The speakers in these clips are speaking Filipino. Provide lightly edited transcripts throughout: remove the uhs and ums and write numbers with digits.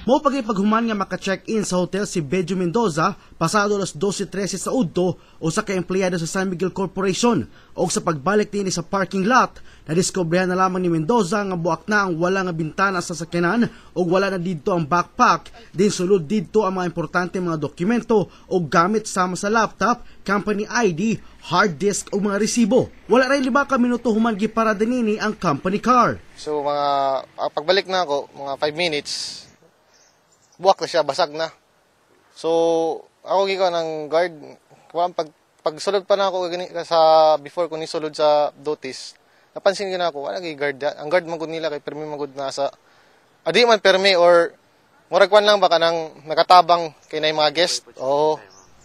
Mo paghuman nga maka-check-in sa hotel si Bejo Mendoza pasado alas 12:13 sa udto o sa ka-empleyado sa San Miguel Corporation o sa pagbalik din sa parking lot nadiskobrehan na lamang ni Mendoza nga buak na ang wala nga bintana sa sakyanan o wala na didto ang backpack din sulod didto ang mga importante mga dokumento o gamit sama sa laptop, company ID, hard disk o mga resibo. Wala rin 5 minuto human giparada nini ang company car. So pagbalik na ako, mga 5 minutes, buwak na siya, basag na. So, ako gikaw ng guard. Pagsulod pa na ako sa before ko nisulod sa dotis, napansin ko na ako, wala kay guard. Ang guard magud nila kay permi magud nasa adi man permi or murag kwan lang baka nang nakatabang kay nay mga guest. Oh.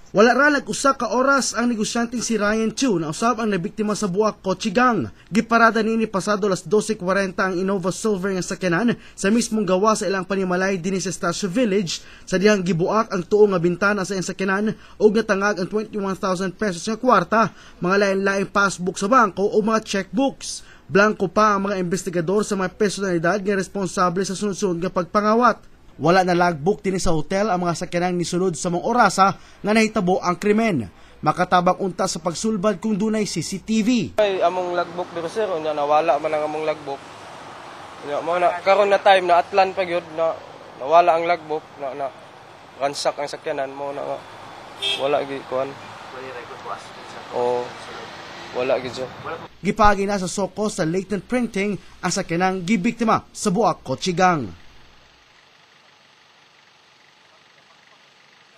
Wala ra nag-usa ka oras ang negosyanteng si Ryan Chu na usab ang nabiktima sa buwak Kochigang. Giparada niini pasado alas 12:40 ang Innova Silver nga sakyanan sa mismong gawa sa ilang panimalay dinhi sa Stasio Village sa dihang gibuak ang tuo nga bintana sa iyang sakyanan ug natangag ang 21,000 pesos nga kwarta, mga lain-laing passbook sa bangko o mga checkbooks. Blanco pa ang mga investigador sa mga personalidad nga responsable sa sunod-sunod nga pagpangawat. Wala na logbook din sa hotel ang mga sakyanang nisulod sa mga orasa nga nahitabo ang krimen. Makatabang unta sa pagsulbad kung dunay CCTV. Ay, among logbook dito sir, unya nawala man ang among logbook. Unya mo na karon na time na atlan pa gyud na nawala ang logbook na ransak ang sakyanan mo na wala gi kuan. Wala gi jo. Gipagi na sa soko sa latent printing ang sakyanang gibiktima sa buwak Kochigang.